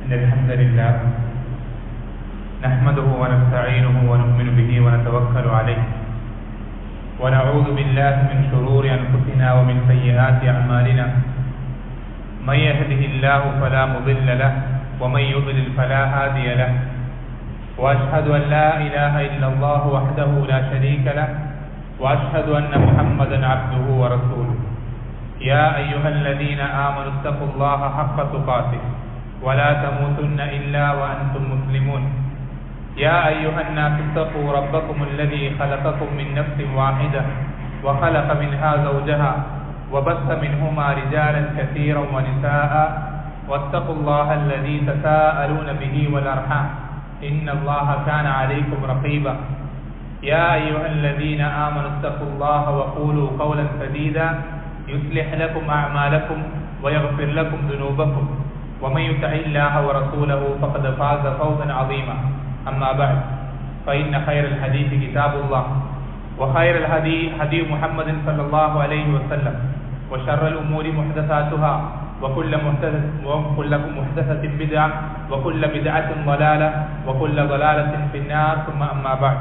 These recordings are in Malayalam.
إن الحمد لله نحمده ونستعينه ونؤمن به ونتوكل عليه ونعوذ بالله من شرور أنفسنا ومن سيئات أعمالنا من يهده الله فلا مضل له ومن يضلل فلا هادي له وأشهد أن لا إله إلا الله وحده لا شريك له وأشهد أن محمدا عبده ورسوله يا أيها الذين آمنوا اتقوا الله حق تقاته ولا تموتن إلا وأنتم مسلمون يا أيها الناس اتقوا ربكم الذي خلقكم من نفس واحدة وخلق منها زوجها وبث منهما رجالا كثيرا ونساء واتقوا الله الذي تساءلون به والأرحام إن الله كان عليكم رقيبا يا أيها الذين آمنوا اتقوا الله وقولوا قولا سديدا يصلح لكم أعمالكم ويغفر لكم ذنوبكم ومن يطع الله ورسوله فقد فاز فوزا عظيما أما بعد فإن خير الحديث كتاب الله وخير الهدي هدي محمد صلى الله عليه وسلم وشر الأمور محدثاتها وكل محدثة بدعة وكل بدعة ضلالة وكل ضلالة في النار ثم أما بعد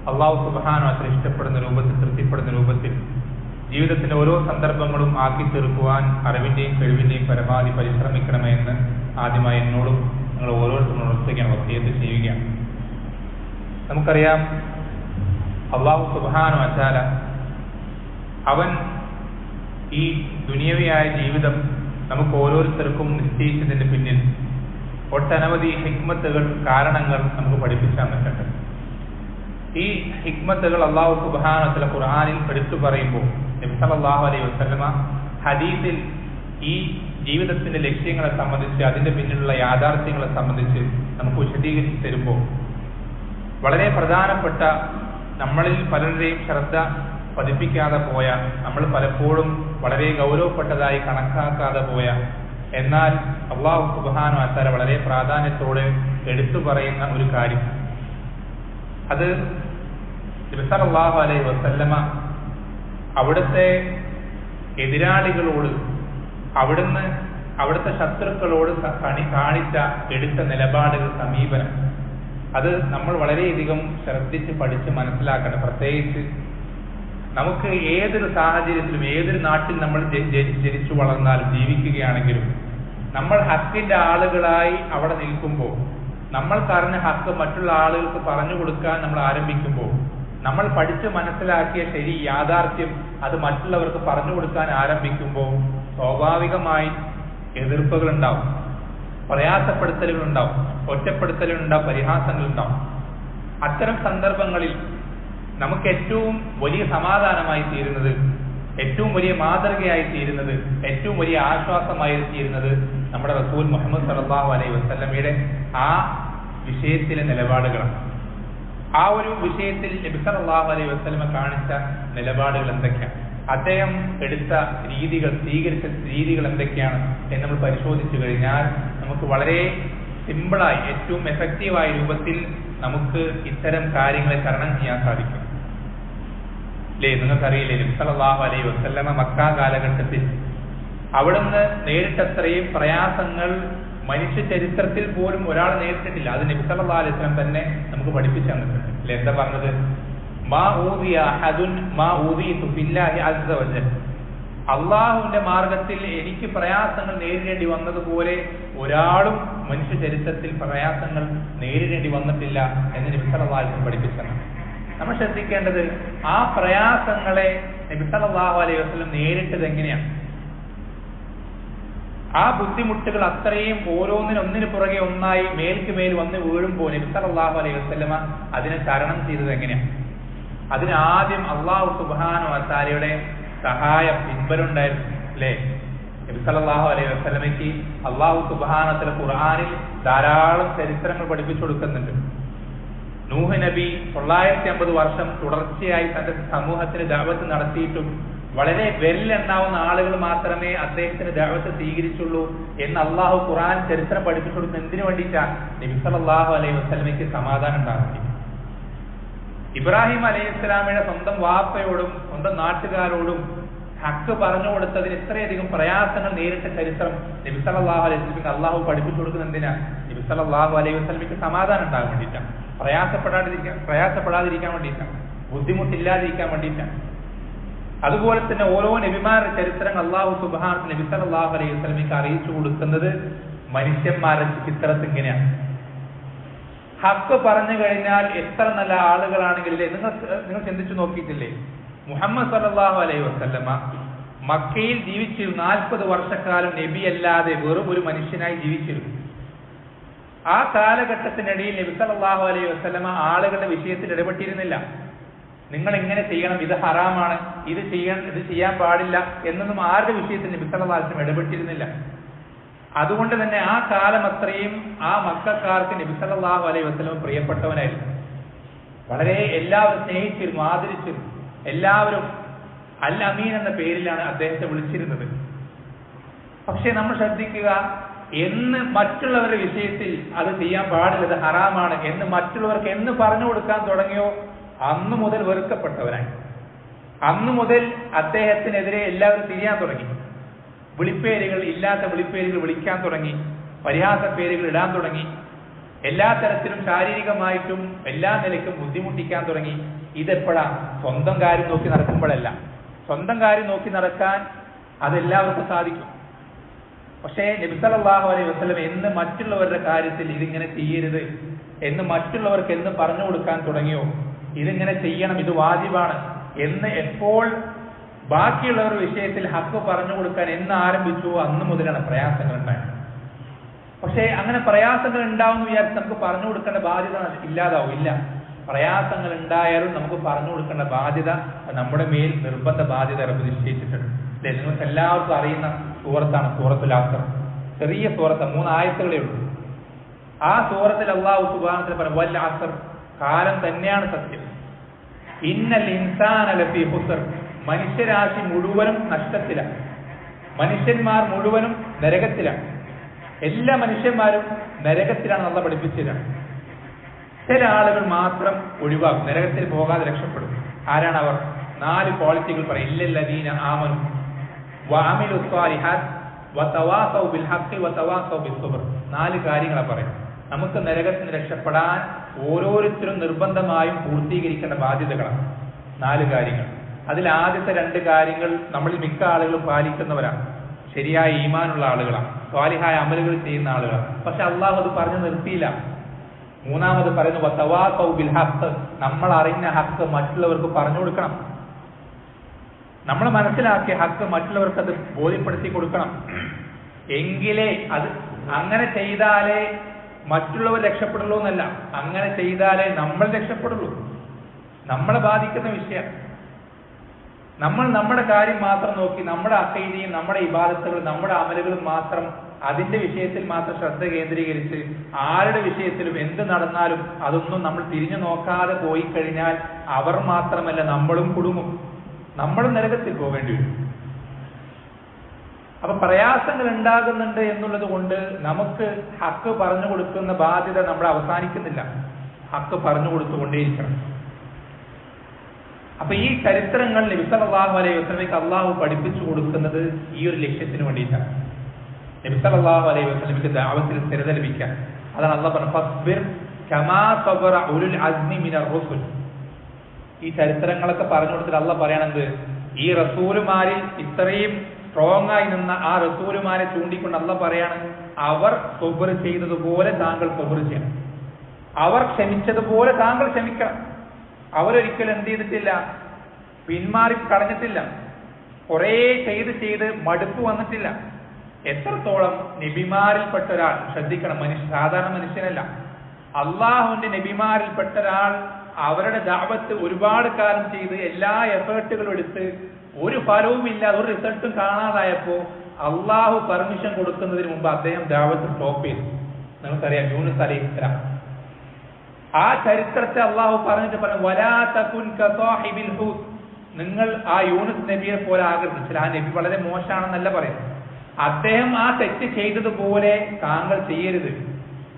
അള്ളാഹു സുബ്ഹാനഹു വ തആല ഇഷ്ടപ്പെടുന്ന രൂപത്തിൽ തൃപ്തിപ്പെടുന്ന രൂപത്തിൽ ജീവിതത്തിന്റെ ഓരോ സന്ദർഭങ്ങളും ആക്കി തീർക്കുവാൻ അറിവിന്റെയും കഴിവിന്റെയും പരമാവധി പരിശ്രമിക്കണമെന്ന് ആദ്യമായി എന്നോടും നിങ്ങൾ ഓരോരുത്തരും ഉണർത്തുകയാണ്, വസിയത്ത് ചെയ്യുകയാണ്. നമുക്കറിയാം അള്ളാഹു സുബ്ഹാനഹു വ തആല അവൻ ഈ ദുനിയവിയായ ജീവിതം നമുക്ക് ഓരോരുത്തർക്കും നിശ്ചയിച്ചതിന്റെ പിന്നിൽ ഒട്ടനവധി ഹിക്മത്തുകൾ, കാരണങ്ങൾ നമുക്ക് പഠിപ്പിച്ചു തന്നിട്ടുണ്ട്. ഈ ഹിക്മത്തുകൾ അള്ളാഹു സുബ്ഹാനഹു വ തആല ഖുർആനിൽ എടുത്തു പറയുമ്പോൾ നബി സല്ലല്ലാഹു അലൈഹി വസല്ലമ ഹദീസിൽ ഈ ജീവിതത്തിന്റെ ലക്ഷ്യങ്ങളെ സംബന്ധിച്ച് അതിന്റെ പിന്നിലുള്ള യാഥാർത്ഥ്യങ്ങളെ സംബന്ധിച്ച് നമുക്ക് വിശദീകരിച്ച് തരുമ്പോൾ വളരെ പ്രധാനപ്പെട്ട, നമ്മളിൽ പലരുടെയും ശ്രദ്ധ പതിപ്പിക്കാതെ പോയ, നമ്മൾ പലപ്പോഴും വളരെ ഗൗരവപ്പെട്ടതായി കണക്കാക്കാതെ പോയ, എന്നാൽ അള്ളാഹു സുബ്ഹാനഹു വ തആല വളരെ പ്രാധാന്യത്തോടെ എടുത്തു പറയുന്ന ഒരു കാര്യം, അത് നബി സല്ലല്ലാഹു അലൈഹി വസല്ലമ അവിടുത്തെ എതിരാളികളോട്, അവിടുത്തെ ശത്രുക്കളോട് കാണിച്ച എടുത്ത നിലപാടുകൾ, സമീപനം, അത് നമ്മൾ വളരെയധികം ശ്രദ്ധിച്ച് പഠിച്ച് മനസ്സിലാക്കണം. പ്രത്യേകിച്ച് നമുക്ക് ഏതൊരു സാഹചര്യത്തിലും ഏതൊരു നാട്ടിൽ നമ്മൾ ജനിച്ചു വളർന്നാലും ജീവിക്കുകയാണെങ്കിലും നമ്മൾ ഹക്കിന്റെ ആളുകളായി അവിടെ നിൽക്കുമ്പോൾ, നമ്മൾ പറഞ്ഞ ഹക്ക് മറ്റുള്ള ആളുകൾക്ക് പറഞ്ഞു കൊടുക്കാൻ നമ്മൾ ആരംഭിക്കുമ്പോൾ, നമ്മൾ പഠിച്ച് മനസ്സിലാക്കിയ ശരി യാഥാർത്ഥ്യം അത് മറ്റുള്ളവർക്ക് പറഞ്ഞു കൊടുക്കാൻ ആരംഭിക്കുമ്പോൾ സ്വാഭാവികമായി എതിർപ്പുകൾ ഉണ്ടാവും, പ്രയാസപ്പെടുത്തലുകൾ ഉണ്ടാവും, ഒറ്റപ്പെടുത്തലുണ്ടാവും, പരിഹാസങ്ങൾ ഉണ്ടാവും. അത്തരം സന്ദർഭങ്ങളിൽ നമുക്ക് ഏറ്റവും വലിയ സമാധാനമായി തീരുന്നത്, ഏറ്റവും വലിയ മാതൃകയായി തീരുന്നത്, ഏറ്റവും വലിയ ആശ്വാസമായി തീരുന്നത് നമ്മുടെ റസൂൽ മുഹമ്മദ് സല്ലല്ലാഹു അലൈഹി വസല്ലമയുടെ ആ വിഷയത്തിലെ നിലപാടുകളാണ്. ആ ഒരു വിഷയത്തിൽ നബി സല്ലല്ലാഹു അലൈഹി വസല്ലമ കാണിച്ച നിലപാടുകൾ എന്തൊക്കെയാണ്, അദ്ദേഹം എടുത്ത രീതികൾ, സ്വീകരിച്ച രീതികൾ എന്തൊക്കെയാണ് എന്ന് നമ്മൾ പരിശോധിച്ചു കഴിഞ്ഞാൽ നമുക്ക് വളരെ സിമ്പിളായി, ഏറ്റവും എഫക്റ്റീവായ രൂപത്തിൽ നമുക്ക് ഇത്തരം കാര്യങ്ങളെ തരണം ചെയ്യാൻ സാധിക്കും. അല്ലേ, നിങ്ങൾക്കറിയില്ലേ, നബി സല്ലല്ലാഹു അലൈഹി വസല്ലമ മക്ക കാലഘട്ടത്തിൽ അവിടുന്ന് നേരിട്ടത്രയും പ്രയാസങ്ങൾ മനുഷ്യ ചരിത്രത്തിൽ പോലും ഒരാൾ നേരിട്ടിട്ടില്ല. അത് നബി സല്ലല്ലാഹു അലൈഹി വസല്ലം തന്നെ നമുക്ക് പഠിപ്പിച്ചു തന്നിട്ടുണ്ട്. അല്ലേ, എന്താ പറഞ്ഞത്? അള്ളാഹുവിന്റെ മാർഗത്തിൽ എനിക്ക് പ്രയാസങ്ങൾ നേരിടേണ്ടി വന്നതുപോലെ ഒരാളും മനുഷ്യ ചരിത്രത്തിൽ പ്രയാസങ്ങൾ നേരിടേണ്ടി വന്നിട്ടില്ല എന്ന് നബി സല്ലല്ലാഹു അലൈഹി വസല്ലം പഠിപ്പിച്ചത്. നമ്മൾ ശ്രദ്ധിക്കേണ്ടത് ആ പ്രയാസങ്ങളെ നബി സല്ലല്ലാഹു അലൈഹി വസല്ലം നേരിട്ടത് എങ്ങനെയാണ്, ആ ബുദ്ധിമുട്ടുകൾ അത്രയും ഓരോന്നിനൊന്നിനു പുറകെ ഒന്നായി മേൽക്ക് മേൽ വന്ന് വീഴുമ്പോൾ നബി സല്ലല്ലാഹു അലൈഹി വസല്ലമ അതിനെ തരണം ചെയ്തത് എങ്ങനെയാണ്? അതിന് ആദ്യം അള്ളാഹു സുബ്ഹാനഹു വ തആലയുടെ സഹായം, പിൻബലമുണ്ടായിരുന്നു. അല്ലേ, നബി സല്ലല്ലാഹു അലൈഹി വസല്ലമയ്ക്ക് അള്ളാഹു സുബ്ഹാനഹു വ തആല ഖുർആനിൽ ധാരാളം ചരിത്രങ്ങൾ പഠിപ്പിച്ചു കൊടുക്കുന്നുണ്ട്. നൂഹ് നബി 950 വർഷം തുടർച്ചയായി തന്റെ സമൂഹത്തിന് ദഅവത്ത് നടത്തിയിട്ടും വളരെ വെല്ലെണ്ണാവുന്ന ആളുകൾ മാത്രമേ അദ്ദേഹത്തിന് ദഅവത്ത് സ്വീകരിച്ചുള്ളൂ എന്ന് അള്ളാഹു ഖുർആൻ ചരിത്രം പഠിപ്പിച്ചു കൊടുക്കുന്നത് എന്തിനു വേണ്ടിയിട്ടാണ്? നബി സല്ലല്ലാഹു അലൈഹി വസല്ലമയ്ക്ക് സമാധാനം ഉണ്ടാക്കി. ഇബ്രാഹിം അലൈഹിസ്സലാമയുടെ സ്വന്തം വാപ്പയോടും സ്വന്തം നാട്ടുകാരോടും ഹക്ക് പറഞ്ഞു കൊടുത്തതിന് ഇത്രയധികം പ്രയാസങ്ങൾ നേരിട്ട ചരിത്രം നബി സല്ലല്ലാഹു അലൈഹി വസല്ലമക്ക് അള്ളാഹു പഠിപ്പിച്ചു കൊടുക്കുന്ന എന്തിനാ? നബി സല്ലല്ലാഹു അലൈഹി വസല്ലമക്ക് സമാധാനം ഉണ്ടാകാൻ വേണ്ടിയിട്ടാണ്, പ്രയാസപ്പെടാതിരിക്കാൻ വേണ്ടിയിട്ടാണ്, ബുദ്ധിമുട്ടില്ലാതിരിക്കാൻ വേണ്ടിയിട്ടാണ്. അതുപോലെ തന്നെ ഓരോ നബിമാരുടെ ചരിത്രങ്ങൾ അള്ളാഹു സുബ്ഹാനഹു നബി സല്ലല്ലാഹു അലൈഹി വസല്ലമക്ക് അറിയിച്ചു കൊടുക്കുന്നത് മനുഷ്യന്മാരുടെ ചിത്രത്തിൽ ഇങ്ങനെയാണ്. ഹക്ക് പറഞ്ഞു കഴിഞ്ഞാൽ എത്ര നല്ല ആളുകളാണെങ്കിലേ നിങ്ങൾ ചിന്തിച്ചു നോക്കിയിട്ടില്ലേ? മുഹമ്മദ് സല്ലല്ലാഹു അലൈഹി വസല്ലമ മക്കയിൽ ജീവിച്ചിരുന്നു. 40 വർഷക്കാലം നബി അല്ലാതെ വെറും ഒരു മനുഷ്യനായി ജീവിച്ചിരുന്നു. ആ കാലഘട്ടത്തിനിടയിൽ നബി സല്ലല്ലാഹു അലൈഹി വസല്ലമ ആളുകളുടെ വിഷയത്തിൽ ഇടപെട്ടിരുന്നില്ല. നിങ്ങൾ എങ്ങനെ ചെയ്യണം, ഇത് ഹറാമാണ്, ഇത് ചെയ്യാൻ പാടില്ല എന്നൊന്നും ആരുടെ വിഷയത്തിൽ നബി സല്ലല്ലാഹു അലൈഹി വസല്ലം ഇടപെട്ടിരുന്നില്ല. അതുകൊണ്ട് തന്നെ ആ കാലം അത്രയും ആ മക്കക്കാർക്ക് നബി സല്ലല്ലാഹു അലൈഹി വസല്ലം പ്രിയപ്പെട്ടവനായിരുന്നു. വളരെ എല്ലാവരും സ്നേഹിച്ചിരുന്നു, ആദരിച്ചിരുന്നു. എല്ലാവരും അൽ അമീൻ എന്ന പേരിലാണ് അദ്ദേഹത്തെ വിളിച്ചിരുന്നത്. പക്ഷെ നമ്മൾ ശ്രദ്ധിക്കുക, എന്ന് മറ്റുള്ളവരുടെ വിഷയത്തിൽ അത് ചെയ്യാൻ പാടില്ല, അത് ഹറാമാണ് എന്ന് മറ്റുള്ളവർക്ക് എന്ന് പറഞ്ഞു കൊടുക്കാൻ തുടങ്ങിയോ അന്നു മുതൽ വെറുക്കപ്പെട്ടവനായി. അന്നു മുതൽ അദ്ദേഹത്തിനെതിരെ എല്ലാവരും തിരിയാൻ തുടങ്ങി. വിളിപ്പേരുകൾ ഇല്ലാത്ത വിളിപ്പേരുകൾ വിളിക്കാൻ തുടങ്ങി, പരിഹാസ പേരുകൾ ഇടാൻ തുടങ്ങി, എല്ലാ തരത്തിലും ശാരീരികമായിട്ടും എല്ലാ നിലയ്ക്കും ബുദ്ധിമുട്ടിക്കാൻ തുടങ്ങി. ഇതെപ്പോഴാ? സ്വന്തം കാര്യം നോക്കി നടക്കുമ്പോഴല്ല. സ്വന്തം കാര്യം നോക്കി നടക്കാൻ അതെല്ലാവർക്കും സാധിക്കും. പക്ഷേ നബി സല്ലല്ലാഹു അലൈഹി വസല്ലം എന്ന് മറ്റുള്ളവരുടെ കാര്യത്തിൽ ഇതിങ്ങനെ ചെയ്യരുത് എന്ന് മറ്റുള്ളവർക്ക് എന്ന് പറഞ്ഞു കൊടുക്കാൻ തുടങ്ങിയോ, ഇതിങ്ങനെ ചെയ്യണം, ഇത് വാജിബാണ് എന്ന് എപ്പോൾ ബാക്കിയുള്ളവരുടെ വിഷയത്തിൽ ഹക്ക് പറഞ്ഞു കൊടുക്കാൻ എന്ന് ആരംഭിച്ചു അന്ന് മുതലാണ് പ്രയാസങ്ങൾ ഉണ്ടായത്. പക്ഷേ അങ്ങനെ പ്രയാസങ്ങൾ ഉണ്ടാവും എന്ന് വിചാരിച്ച് നമുക്ക് പറഞ്ഞു കൊടുക്കേണ്ട ബാധ്യത ഇല്ലാതാവും. ഇല്ല, പ്രയാസങ്ങൾ ഉണ്ടായാലും നമുക്ക് പറഞ്ഞു കൊടുക്കേണ്ട ബാധ്യത നമ്മുടെ മേൽ നിർബന്ധ ബാധ്യത റബ്ബ് നിശ്ചയിച്ചിട്ടുണ്ട്. അല്ലെ? നിങ്ങൾക്ക് എല്ലാവർക്കും അറിയുന്ന സൂറത്താണ് സൂറത്തുൽ അസ്ർ. ചെറിയ സൂറത്ത്, 3 ആയത്തുകളേ ഉള്ളൂ. ആ സൂറത്തിൽ അല്ലാഹു സുബ്ഹാനഹു വ തആല പറഞ്ഞു, വൽ അസ്ർ, കാലം തന്നെയാണ് സത്യം. ഇന്നൽ ഇൻസാന ലഫീ ഖുസ്ർ, മനുഷ്യരാശി മുഴുവനും നഷ്ടത്തിലാണ്. മനുഷ്യന്മാർ മുഴുവനും നരകത്തിലാണ്. എല്ലാ മനുഷ്യന്മാരും നരകത്തിലാണ് അള്ളാഹു പഠിപ്പിച്ചതാണ്. ചില ആളുകൾ മാത്രം ഒഴിവാകും, നരകത്തിൽ പോകാതെ രക്ഷപ്പെടും. ആരാണ് അവർ? 4 ക്വാളിറ്റികൾ പറയും. ഇല്ലല്ലദീന ആമനു വഅമിലു സ്വാലിഹാത്ത് വതവാസൗ ബിൽ ഹഖ് വതവാസൗ ബിസ്സബ്ർ. 4 കാര്യങ്ങളാണ് പറയും. നമുക്ക് നരകത്തിൽ നിന്ന് രക്ഷപ്പെടാൻ ഓരോരുത്തരും നിർബന്ധമായും പൂർത്തീകരിക്കേണ്ട ബാധ്യതകളാണ് 4 കാര്യങ്ങൾ. അതിൽ ആദ്യത്തെ 2 കാര്യങ്ങൾ നമ്മളിൽ മിക്ക ആളുകളും പാലിക്കുന്നവരാണ്. ശരിയായ ഈമാനുള്ള ആളുകളാണ്, സ്വാലിഹായ അമലുകൾ ചെയ്യുന്ന ആളുകളാണ്. പക്ഷെ അള്ളാഹു അത് പറഞ്ഞു നിർത്തിയില്ല. 3ാമത് പറയുന്നു വതവാസൗ ബിൽ ഹഖ്, നമ്മൾ അറിഞ്ഞ ഹക്ക് മറ്റുള്ളവർക്ക് പറഞ്ഞു കൊടുക്കണം. നമ്മൾ മനസ്സിലാക്കിയ ഹക്ക് മറ്റുള്ളവർക്ക് അത് ബോധ്യപ്പെടുത്തി കൊടുക്കണം. എങ്കിലേ അത് അങ്ങനെ ചെയ്താലേ മറ്റുള്ളവർ രക്ഷപ്പെടുള്ളൂ എന്നല്ല, അങ്ങനെ ചെയ്താലേ നമ്മൾ രക്ഷപ്പെടുള്ളൂ. നമ്മളെ ബാധിക്കുന്ന വിഷയം. നമ്മൾ നമ്മുടെ കാര്യം മാത്രം നോക്കി നമ്മുടെ അഖീദയും നമ്മുടെ ഇബാദത്തുകളും നമ്മുടെ അമലുകളും മാത്രം അതിന്റെ വിഷയത്തിൽ മാത്രം ശ്രദ്ധ കേന്ദ്രീകരിച്ച് ആരുടെ വിഷയത്തിലും എന്ത് നടന്നാലും അതൊന്നും നമ്മൾ തിരിഞ്ഞു നോക്കാതെ പോയി കഴിഞ്ഞാൽ അവർ മാത്രമല്ല നമ്മളും കുടുങ്ങും, നമ്മളും നരകത്തിൽ പോകേണ്ടി വരും. അപ്പൊ പ്രയാസങ്ങൾ ഉണ്ടാകുന്നുണ്ട് എന്നുള്ളത് കൊണ്ട് നമുക്ക് ഹക്ക് പറഞ്ഞു കൊടുക്കുന്ന ബാധ്യത നമ്മൾ അവസാനിക്കുന്നില്ല. ഹക്ക് പറഞ്ഞു കൊടുത്തുകൊണ്ടേയിരിക്കണം. അപ്പൊ ഈ ചരിത്രങ്ങൾ നബി സല്ലല്ലാഹു അലൈഹി വസല്ലമയ്ക്ക് അള്ളാഹു പഠിപ്പിച്ചു കൊടുക്കുന്നത് ഈ ഒരു ലക്ഷ്യത്തിന് വേണ്ടിയിട്ടാണ്. നബി സല്ലല്ലാഹു അലൈഹി വസല്ലമയ്ക്ക് ദഅവത്തിൽ സ്ഥിരത ലഭിക്കാൻ. അതാണ് അള്ളാഹു പറഞ്ഞത്, ഫസ്ബിർ കമാ സബറ ഉലുൽ അസ്മി മിനർ റുസുൽ. ഈ ചരിത്രങ്ങളൊക്കെ പറഞ്ഞു കൊടുത്തിട്ട് അള്ളാഹു പറയണത്, ഈ റസൂലുമാരിൽ ഇത്രയും സ്ട്രോങ് ആയി നിന്ന ആ റസൂലുമാരെ ചൂണ്ടിക്കൊണ്ട് അള്ളാഹു പറയാണ്, അവർ സബർ ചെയ്തതുപോലെ താങ്കൾ സബർ ചെയ്യണം, അവർ ക്ഷമിച്ചതുപോലെ താങ്കൾ ക്ഷമിക്കണം. അവരൊരിക്കലും എന്ത് ചെയ്തിട്ടില്ല, പിന്മാറി കളഞ്ഞിട്ടില്ല, കുറേ ചെയ്ത് മടുപ്പ് വന്നിട്ടില്ല. എത്രത്തോളം നബിമാരിൽപ്പെട്ട ഒരാൾ, ശ്രദ്ധിക്കണം, സാധാരണ മനുഷ്യനല്ല, അള്ളാഹുവിന്റെ നബിമാരിൽപ്പെട്ട ഒരാൾ അവരുടെ ദഅവത്ത് ഒരുപാട് കാലം ചെയ്ത് എല്ലാ എഫേർട്ടുകളും എടുത്ത് ഒരു ഫലവും ഇല്ലാതെ ഒരു റിസൾട്ടും കാണാതായപ്പോ അള്ളാഹു പെർമിഷൻ കൊടുക്കുന്നതിന് മുമ്പ് അദ്ദേഹം ദഅവത്ത് സ്റ്റോപ്പ് ചെയ്തു. നമുക്കറിയാം യൂനുസ് അലൈഹിസ്സലാം. ആ ചരിത്രത്തെ അള്ളാഹു പറഞ്ഞിട്ട് പറഞ്ഞു, വലാ തകുൻ കസാഹിബിൽ ഹൂത്, നിങ്ങൾ ആ യൂനുസ് നബിയെ പോലെ ആകരുത്. ആ നബി വളരെ മോശമാണെന്നല്ല പറയുന്നത്, അദ്ദേഹം ആ തെറ്റ് ചെയ്തതുപോലെ താങ്കൾ ചെയ്യരുത്.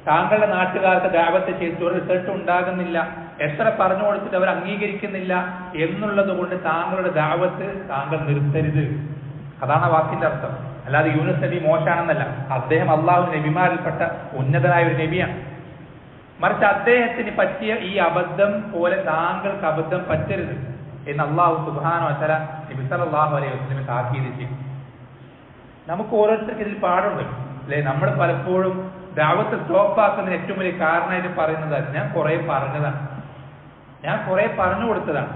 താങ്കളുടെ നാട്ടുകാർക്ക് ദഅവത്ത് ചെയ്തിട്ട് ഒരു റിസൾട്ട് ഉണ്ടാകുന്നില്ല, എത്ര പറഞ്ഞു കൊടുത്തിട്ട് അവർ അംഗീകരിക്കുന്നില്ല എന്നുള്ളത് കൊണ്ട് താങ്കളുടെ ദഅവത്ത് താങ്കൾ നിർത്തരുത്. അതാണ് ആ വാക്കിന്റെ അർത്ഥം. അല്ലാതെ യൂനുസ് നബി മോശാണെന്നല്ല. അദ്ദേഹം അള്ളാഹു നബിമാരിൽപ്പെട്ട ഉന്നതനായ ഒരു നബിയാണ്. മറിച്ച് അദ്ദേഹത്തിന് പറ്റിയ ഈ അബദ്ധം പോലെ താങ്കൾക്ക് അബദ്ധം പറ്റരുത് എന്ന് അള്ളാഹു സുബ്ഹാനഹു വ തആല നബി സല്ലല്ലാഹു അലൈഹി വസല്ലമയെ താക്കീത് ചെയ്യും. നമുക്ക് ഓരോരുത്തർക്ക് ഇതിൽ പാടുണ്ട് അല്ലെ? നമ്മൾ പലപ്പോഴും ദഅവത്ത് സ്റ്റോപ്പാക്കുന്നതിന് ഏറ്റവും വലിയ കാരണമായിട്ട് പറയുന്നത് ഞാൻ കുറെ പറഞ്ഞതാണ്, ഞാൻ കുറെ പറഞ്ഞു കൊടുത്തതാണ്,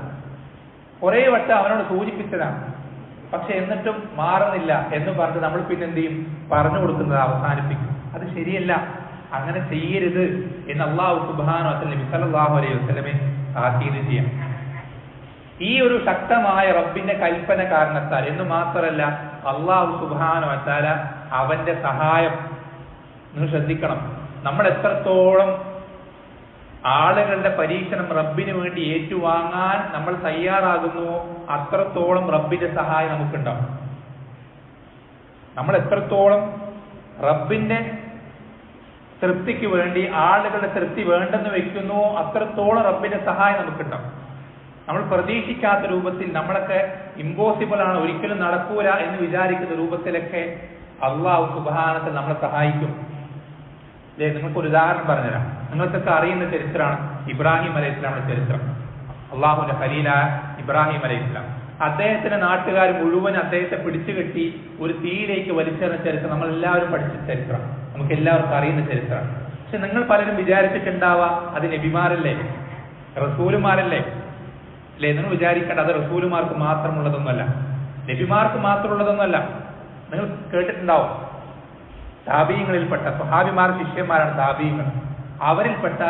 കുറെ വട്ടം അവനോട് സൂചിപ്പിച്ചതാണ്, പക്ഷെ എന്നിട്ടും മാറുന്നില്ല എന്ന് പറഞ്ഞിട്ട് നമ്മൾ പിന്നെ എന്ത് ചെയ്യും? പറഞ്ഞു കൊടുക്കുന്നത് അവസാനിപ്പിക്കും. അത് ശരിയല്ല, അങ്ങനെ ചെയ്യരുത് എന്ന് അള്ളാഹു സുബ്ഹാനഹു വ തആല നബി സല്ലല്ലാഹു അലൈഹി വസല്ലമയെ താക്കീത് ചെയ്യാം. ഈ ഒരു ശക്തമായ റബ്ബിന്റെ കൽപ്പന കാരണത്താൽ എന്ന് മാത്രമല്ല, അള്ളാഹു സുബ്ഹാനഹു വ തആല അവന്റെ സഹായം നിങ്ങൾ ശ്രദ്ധിക്കണം. നമ്മൾ എത്രത്തോളം ആളുകളുടെ പരീക്ഷണം റബ്ബിന് വേണ്ടി ഏറ്റുവാങ്ങാൻ നമ്മൾ തയ്യാറാകുന്നുവോ അത്രത്തോളം റബ്ബിന്റെ സഹായം നമുക്കുണ്ടാവും. നമ്മൾ എത്രത്തോളം റബ്ബിന്റെ തൃപ്തിക്ക് വേണ്ടി ആളുകളുടെ തൃപ്തി വേണ്ടെന്ന് വെക്കുന്നുവോ അത്രത്തോളം റബ്ബിന്റെ സഹായം നമുക്കുണ്ടാവും. നമ്മൾ പ്രതീക്ഷിക്കാത്ത രൂപത്തിൽ, നമ്മളൊക്കെ ഇമ്പോസിബിൾ ആണ്, ഒരിക്കലും നടക്കൂല എന്ന് വിചാരിക്കുന്ന രൂപത്തിലൊക്കെ അള്ളാഹു സുബ്ഹാനഹു വ തആല നമ്മളെ സഹായിക്കും. നിങ്ങൾക്കൊരു ഉദാഹരണം പറഞ്ഞുതരാം. നിങ്ങൾക്കൊക്കെ അറിയുന്ന ചരിത്രമാണ് ഇബ്രാഹിം അലൈഹി ഇസ്ലാമിന്റെ ചരിത്രം. അള്ളാഹുവിന്റെ ഖലീലായ ഇബ്രാഹിം അലൈഹി ഇസ്ലാം, അദ്ദേഹത്തിന്റെ നാട്ടുകാർ മുഴുവൻ അദ്ദേഹത്തെ പിടിച്ചുകെട്ടി ഒരു തീയിലേക്ക് വലിച്ചെറിഞ്ഞ ചരിത്രം നമ്മൾ എല്ലാവരും പഠിച്ച ചരിത്രം, നമുക്ക് എല്ലാവർക്കും അറിയുന്ന ചരിത്രം. പക്ഷെ നിങ്ങൾ പലരും വിചാരിച്ചിട്ടുണ്ടാവാം അത് നബിമാരല്ലേ, റസൂലുമാരല്ലേ അല്ലേ? നിങ്ങൾ വിചാരിക്കേണ്ട അത് റസൂലുമാർക്ക് മാത്രമുള്ളതൊന്നുമല്ല, നബിമാർക്ക് മാത്രമുള്ളതൊന്നുമല്ല. നിങ്ങൾ കേട്ടിട്ടുണ്ടാവും താബീങ്ങളിൽപ്പെട്ട സ്വഹാബിമാർ ശിഷ്യന്മാരാണ് താബീങ്ങൾ. അവരിൽപ്പെട്ട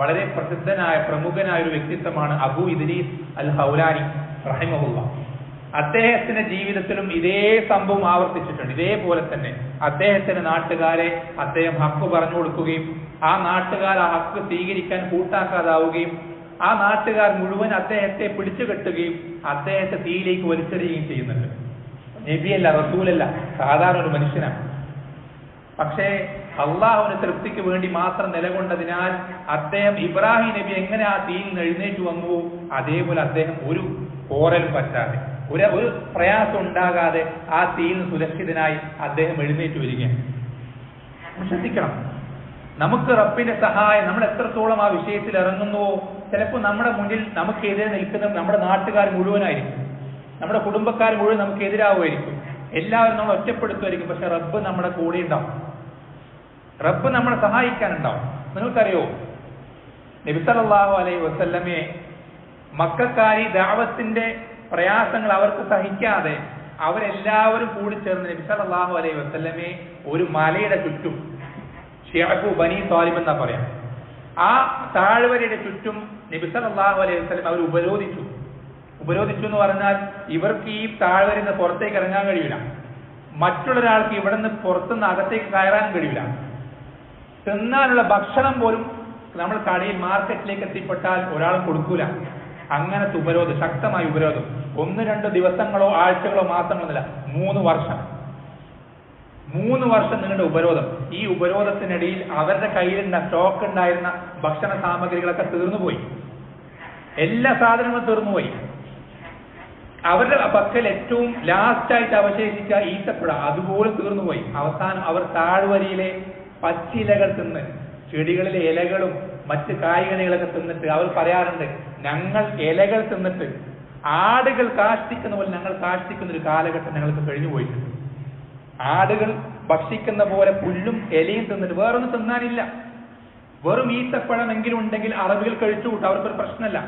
വളരെ പ്രസിദ്ധനായ പ്രമുഖനായ ഒരു വ്യക്തിത്വമാണ് അബൂ ഇദ്രീസ് അൽ ഹൗലാനി റഹിമഹുല്ലാഹ്. അദ്ദേഹത്തിന്റെ ജീവിതത്തിലും ഇതേ സംഭവം ആവർത്തിച്ചിട്ടുണ്ട്. ഇതേപോലെ തന്നെ അദ്ദേഹത്തിന്റെ നാട്ടുകാരെ അദ്ദേഹം ഹക്ക് പറഞ്ഞു കൊടുക്കുകയും ആ നാട്ടുകാർ ആ ഹക്ക് സ്വീകരിക്കാൻ കൂട്ടാക്കാതാവുകയും ആ നാട്ടുകാർ മുഴുവൻ അദ്ദേഹത്തെ പിടിച്ചുകെട്ടുകയും അദ്ദേഹത്തെ തീയിലേക്ക് വലിച്ചെറിയുകയും ചെയ്യുന്നുണ്ട്. നബിയല്ല, റസൂലല്ല, സാധാരണ ഒരു മനുഷ്യനാണ്. പക്ഷേ അള്ളാഹുവിന്റെ തൃപ്തിക്ക് വേണ്ടി മാത്രം നിലകൊണ്ടതിനാൽ അദ്ദേഹം ഇബ്രാഹിം നബി എങ്ങനെ ആ തീയിൽ നിന്ന് എഴുന്നേറ്റ് വന്നുവോ അതേപോലെ അദ്ദേഹം ഒരു പോറലും പറ്റാതെ, ഒരു പ്രയാസം ഉണ്ടാകാതെ ആ തീയിൽ നിന്ന് സുരക്ഷിതനായി അദ്ദേഹം എഴുന്നേറ്റ് വരികയാണ്. ശ്രദ്ധിക്കണം, നമുക്ക് റബ്ബിന്റെ സഹായം നമ്മൾ എത്രത്തോളം ആ വിഷയത്തിൽ ഇറങ്ങുന്നുവോ ചിലപ്പോൾ നമ്മുടെ മുന്നിൽ നമുക്കെതിരെ നിൽക്കുന്ന നമ്മുടെ നാട്ടുകാർ മുഴുവനായിരിക്കും, നമ്മുടെ കുടുംബക്കാർ മുഴുവൻ നമുക്ക് എതിരാവുമായിരിക്കും, എല്ലാവരും നമ്മൾ ഒറ്റപ്പെടുത്തുമായിരിക്കും. പക്ഷെ റബ്ബ് നമ്മുടെ കൂടെ ഉണ്ടാവും, റബ്ബ് നമ്മളെ സഹായിക്കാനുണ്ടാവും. നിങ്ങൾക്കറിയോ, നബി സല്ലല്ലാഹു അലൈഹി വസല്ലമയെ മക്കക്കാരി ദഅവത്തിന്റെ പ്രയാസങ്ങൾ അവർക്ക് സഹിക്കാതെ അവരെല്ലാവരും കൂടി ചേർന്ന് നബി സല്ലല്ലാഹു അലൈഹി വസല്ലമയെ ഒരു മലയുടെ ചുറ്റും, ഷിഅബു ബനി താലിബ് എന്നാ പറയാം, ആ താഴ്വരയുടെ ചുറ്റും നബി സല്ലല്ലാഹു അലൈഹി വസല്ലം അവർ ഉപരോധിച്ചു എന്ന് പറഞ്ഞാൽ ഇവർക്ക് ഈ താഴ്വരയിൽ നിന്ന് പുറത്തേക്ക് ഇറങ്ങാൻ കഴിയില്ല, മറ്റുള്ളൊരാൾക്ക് ഇവിടെ നിന്ന് പുറത്തുനിന്ന് അകത്തേക്ക് കയറാൻ കഴിയില്ല, തിന്നാനുള്ള ഭക്ഷണം പോലും നമ്മൾ കടയിൽ മാർക്കറ്റിലേക്ക് എത്തിപ്പെട്ടാൽ ഒരാളും കൊടുക്കൂല. അങ്ങനത്തെ ഉപരോധം, ശക്തമായ ഉപരോധം. 1-2 ദിവസങ്ങളോ ആഴ്ചകളോ മാസങ്ങളൊന്നുമില്ല, 3 വർഷം നീണ്ട ഉപരോധം. ഈ ഉപരോധത്തിനിടയിൽ അവരുടെ കയ്യിലുണ്ട സ്റ്റോക്ക് ഉണ്ടായിരുന്ന ഭക്ഷണ സാമഗ്രികളൊക്കെ തീർന്നുപോയി, എല്ലാ സാധനങ്ങളും തീർന്നുപോയി. അവരുടെ പക്കൽ ഏറ്റവും ലാസ്റ്റായിട്ട് അവശേഷിച്ച ഈത്തപ്പഴ അതുപോലെ തീർന്നുപോയി. അവസാനം അവർ താഴ്വരയിലെ പച്ചിലകൾ തിന്ന്, ചെടികളിലെ ഇലകളും മറ്റ് കായ്കനികളൊക്കെ തിന്നിട്ട് അവർ പറയാറുണ്ട്, ഞങ്ങൾ ഇലകൾ തിന്നിട്ട് ആടുകൾ കാഷ്ടിക്കുന്ന പോലെ ഞങ്ങൾ കാഷ്ടിക്കുന്ന ഒരു കാലഘട്ടം ഞങ്ങൾക്ക് കഴിഞ്ഞു പോയിട്ടുണ്ട്. ആടുകൾ ഭക്ഷിക്കുന്ന പോലെ പുല്ലും ഇലയും തിന്നിട്ട് വേറൊന്നും തിന്നാനില്ല. വെറും ഈത്തപ്പഴമെങ്കിലും ഉണ്ടെങ്കിൽ അറബികൾ കഴിച്ചു കൂട്ടും, അവർക്കൊരു പ്രശ്നമല്ല.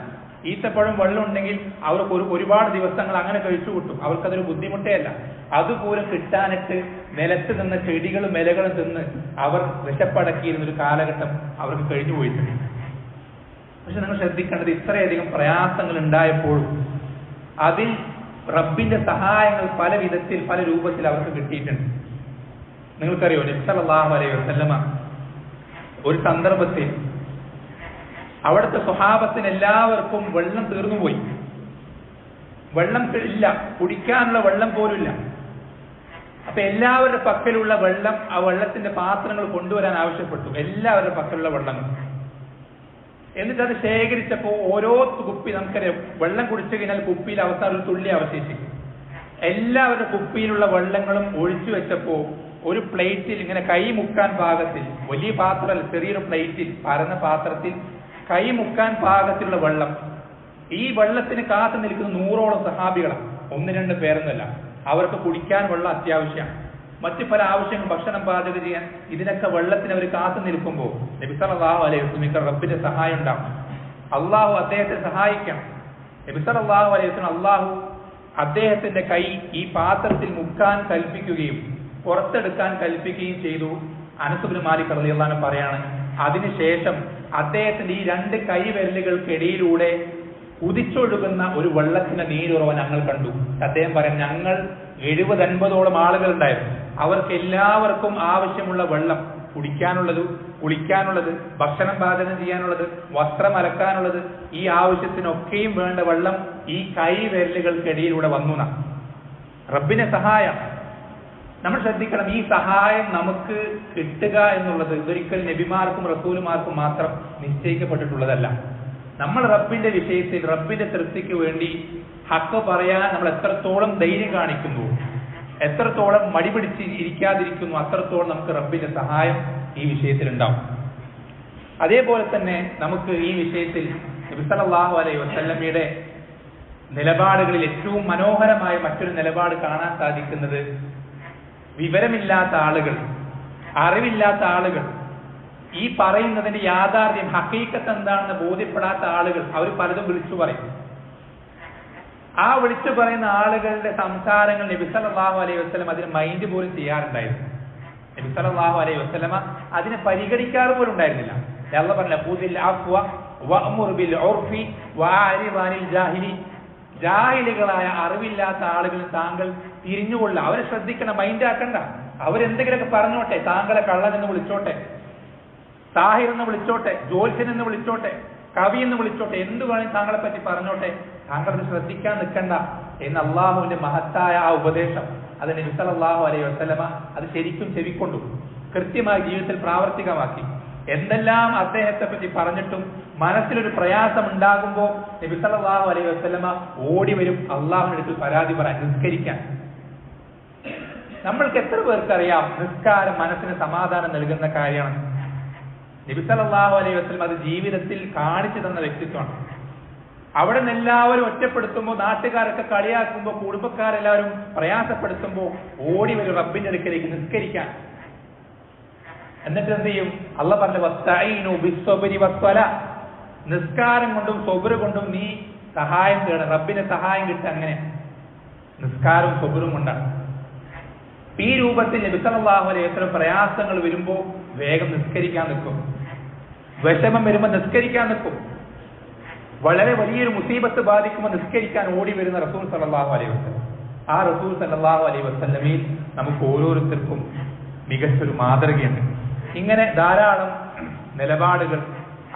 ഈത്തപ്പഴം വെള്ളം ഉണ്ടെങ്കിൽ അവർക്ക് ഒരുപാട് ദിവസങ്ങൾ അങ്ങനെ കഴിച്ചു കൂട്ടും, അവർക്കതൊരു ബുദ്ധിമുട്ടേ അല്ല. അതുപോലും കിട്ടാനിട്ട് നിലത്ത് നിന്ന് ചെടികളും ഇലകളും തിന്ന് അവർ വിശപ്പടക്കിയിരുന്നൊരു കാലഘട്ടം അവർക്ക് കഴിഞ്ഞു പോയിട്ടുണ്ട്. പക്ഷെ നിങ്ങൾ ശ്രദ്ധിക്കേണ്ടത്, ഇത്രയധികം പ്രയാസങ്ങൾ ഉണ്ടായപ്പോഴും അതിൽ റബ്ബിന്റെ സഹായങ്ങൾ പല വിധത്തിൽ പല രൂപത്തിൽ അവർക്ക് കിട്ടിയിട്ടുണ്ട്. നിങ്ങൾക്കറിയോ, നബി സല്ലല്ലാഹു അലൈഹി വസല്ലമ ഒരു സന്ദർഭത്തിൽ അവിടുത്തെ സ്വഹാബത്തിന് എല്ലാവർക്കും വെള്ളം തീർന്നുപോയി, വെള്ളം ഇല്ല, കുടിക്കാനുള്ള വെള്ളം പോലുമില്ല. അപ്പൊ എല്ലാവരുടെ പക്കലുള്ള വെള്ളം, ആ വെള്ളത്തിന്റെ പാത്രങ്ങൾ കൊണ്ടുവരാൻ ആവശ്യപ്പെട്ടു, എല്ലാവരുടെ പക്കലുള്ള വെള്ളം. എന്നിട്ട് അത് ശേഖരിച്ചപ്പോൾ ഓരോ കുപ്പി, നമുക്കറിയാം വെള്ളം കുടിച്ചു കഴിഞ്ഞാൽ കുപ്പിയിൽ അവസാനം ഒരു തുള്ളി അവശേഷിക്കും. എല്ലാവരുടെ കുപ്പിയിലുള്ള വെള്ളങ്ങളും ഒഴിച്ചു വെച്ചപ്പോൾ ഒരു പ്ലേറ്റിൽ ഇങ്ങനെ കൈ മുക്കാൻ പാകത്തിൽ, വലിയ പാത്രമല്ല ചെറിയൊരു പ്ലേറ്റിൽ, പരന്ന പാത്രത്തിൽ കൈ മുക്കാൻ പാകത്തിലുള്ള വെള്ളം. ഈ വെള്ളത്തിന് കാത്തു നിൽക്കുന്ന 100ഓളം സഹാബികളാണ്, 1-2 പേരൊന്നുമല്ല. അവർക്ക് കുടിക്കാൻ വെള്ളം അത്യാവശ്യമാണ്, മറ്റു പല ആവശ്യങ്ങൾ, ഭക്ഷണം പാചകം ചെയ്യാൻ, ഇതിനൊക്കെ വെള്ളത്തിന് അവർ കാത്തു നിൽക്കുമ്പോൾ നബി സല്ലല്ലാഹു അലൈഹി വസല്ലം റബ്ബിന്റെ സഹായം ഉണ്ടാവും. അള്ളാഹു അദ്ദേഹത്തെ സഹായിക്കണം. നബി സല്ലല്ലാഹു അലൈഹി വസല്ലം അള്ളാഹു അദ്ദേഹത്തിന്റെ കൈ ഈ പാത്രത്തിൽ മുക്കാൻ കൽപ്പിക്കുകയും പുറത്തെടുക്കാൻ കൽപ്പിക്കുകയും ചെയ്തു. അനസ് ഇബ്നു മാലിക് റളിയല്ലാഹു അൻഹു പറയാണ്, അതിനുശേഷം അദ്ദേഹത്തിന്റെ ഈ 2 കൈവിരലുകൾക്കിടയിലൂടെ കുതിച്ചൊഴുകുന്ന ഒരു വെള്ളത്തിന്റെ നീരുറവ ഞങ്ങൾ കണ്ടു. അദ്ദേഹം പറയാം, ഞങ്ങൾ 70-80ഓളം ആളുകൾ ഉണ്ടായിരുന്നു. അവർക്ക് എല്ലാവർക്കും ആവശ്യമുള്ള വെള്ളം, കുടിക്കാനുള്ളത്, കുളിക്കാനുള്ളത്, ഭക്ഷണം പാചകം ചെയ്യാനുള്ളത്, വസ്ത്രം അലക്കാനുള്ളത്, ഈ ആവശ്യത്തിനൊക്കെയും വേണ്ട വെള്ളം ഈ കൈവിരലുകൾക്കിടയിലൂടെ വന്നു. റബ്ബിന്റെ സഹായം നമ്മൾ ശ്രദ്ധിക്കണം. ഈ സഹായം നമുക്ക് കിട്ടുക എന്നുള്ളത് ഒരിക്കൽ നബിമാർക്കും റസൂലുമാർക്കും മാത്രം നിശ്ചയിക്കപ്പെട്ടിട്ടുള്ളതല്ല. നമ്മൾ റബ്ബിന്റെ വിഷയത്തിൽ റബ്ബിന്റെ തൃപ്തിക്ക് വേണ്ടി ഹക്ക് പറയാൻ നമ്മൾ എത്രത്തോളം ധൈര്യം കാണിക്കുന്നു, എത്രത്തോളം മടിപിടിച്ച് ഇരിക്കാതിരിക്കുന്നു, അത്രത്തോളം നമുക്ക് റബ്ബിന്റെ സഹായം ഈ വിഷയത്തിൽ ഉണ്ടാവും. അതേപോലെ തന്നെ നമുക്ക് ഈ വിഷയത്തിൽ നബി സല്ലല്ലാഹു അലൈഹി വസല്ലമയുടെ നിലപാടുകളിൽ ഏറ്റവും മനോഹരമായ മറ്റൊരു നിലപാട് കാണാൻ സാധിക്കുന്നത്, വിവരമില്ലാത്ത ആളുകൾ, അറിവില്ലാത്ത ആളുകൾ, ഈ പറയുന്നതിന്റെ യാഥാർത്ഥ്യം ഹഖീഖത്ത് എന്താണെന്ന് ബോധ്യപ്പെടാത്ത ആളുകൾ, അവർ പലതും വിളിച്ചു പറയും. ആ വിളിച്ചു പറയുന്ന ആളുകളുടെ സംസാരങ്ങൾ നബി സല്ലല്ലാഹു അലൈഹി വസല്ലം അതിന് മൈൻഡ് പോലും ചെയ്യാറുണ്ടായിരുന്നു. നബി സല്ലല്ലാഹു അലൈഹി വസല്ലമ അതിനെ പരിഗണിക്കാറ് പോലും ഉണ്ടായിരുന്നില്ല. അല്ലാഹു പറഞ്ഞു, ഖുദിൽ അഫ്വ വഅ്മുർ ബിൽ ഉർഫി വഅരിദ് അനിൽ ജാഹിലി. ജാഹിലുകളായ അറിവില്ലാത്ത ആളുകൾ താങ്കൾ തിരിഞ്ഞുകൊള്ളുക, അവരെ ശ്രദ്ധിക്കണം, മൈൻഡാക്കണ്ട. അവരെന്തെങ്കിലുമൊക്കെ പറഞ്ഞോട്ടെ, താങ്കളെ കള്ളൻ എന്ന് വിളിച്ചോട്ടെ, സാഹിർ എന്ന് വിളിച്ചോട്ടെ, ജ്യോത്സ്യൻ എന്ന് വിളിച്ചോട്ടെ, കവി എന്ന് വിളിച്ചോട്ടെ, എന്ത് വേണമെങ്കിൽ താങ്കളെ പറ്റി പറഞ്ഞോട്ടെ, താങ്കളത് ശ്രദ്ധിക്കാൻ നിൽക്കണ്ട എന്ന് അള്ളാഹുവിന്റെ മഹത്തായ ആ ഉപദേശം അത് നബി സല്ലല്ലാഹു അലൈഹി വസല്ലമ അത് ശരിക്കും ചെവിക്കൊണ്ടു, കൃത്യമായി ജീവിതത്തിൽ പ്രാവർത്തികമാക്കി. എന്തെല്ലാം അദ്ദേഹത്തെ പറ്റി പറഞ്ഞിട്ടും മനസ്സിലൊരു പ്രയാസം ഉണ്ടാകുമ്പോൾ നബി സല്ലല്ലാഹു അലൈഹി വസല്ലമ ഓടി വരും അള്ളാഹുവിന്റെ അടുത്ത് പരാതി പറയാൻ, നിസ്കരിക്കാൻ. നമ്മൾക്ക് എത്ര പേർക്കറിയാം നിസ്കാരം മനസ്സിന് സമാധാനം നൽകുന്ന കാര്യമാണ്. നബി സല്ലല്ലാഹു അലൈഹി വസല്ലം അത് ജീവിതത്തിൽ കാണിച്ചു തന്ന വ്യക്തിത്വമാണ്. അവിടെ നിന്ന് എല്ലാവരും ഒറ്റപ്പെടുത്തുമ്പോൾ, നാട്ടുകാരൊക്കെ കളിയാക്കുമ്പോൾ, കുടുംബക്കാരെല്ലാവരും പ്രയാസപ്പെടുത്തുമ്പോൾ ഓടി വരും റബ്ബിന്റെ അടുക്കലേക്ക് നിസ്കരിക്കാൻ. എന്നിട്ട് എന്ത് ചെയ്യും? അല്ലാഹു പറഞ്ഞു, വസ്തഈനു ബിസ്സബ്രി വസ്സലാ, നിസ്കാരം കൊണ്ടും സബർ കൊണ്ടും നീ സഹായം തേടണം, റബ്ബിന്റെ സഹായം കിട്ടുക. അങ്ങനെ നിസ്കാരവും സബറും കൊണ്ടാണ്. ഈ രൂപത്തിൽ നബി സല്ലല്ലാഹു അലൈഹി വസല്ലം പ്രയാസങ്ങൾ വരുമ്പോൾ വേഗം നിസ്കരിക്കാൻ നിൽക്കും, വിഷമം വരുമ്പോൾ നിസ്കരിക്കാൻ നിൽക്കും, വളരെ വലിയൊരു മുസീബത്ത് ബാധിക്കുമ്പോൾ നിസ്കരിക്കാൻ ഓടി വരുന്ന റസൂൽ സല്ലല്ലാഹു അലൈഹി വസല്ലം. ആ റസൂൽ സല്ലല്ലാഹു അലൈഹി വസല്ലമയിൽ നമുക്ക് ഓരോരുത്തർക്കും മികച്ചൊരു മാതൃകയുണ്ട്. ഇങ്ങനെ ധാരാളം നിലപാടുകൾ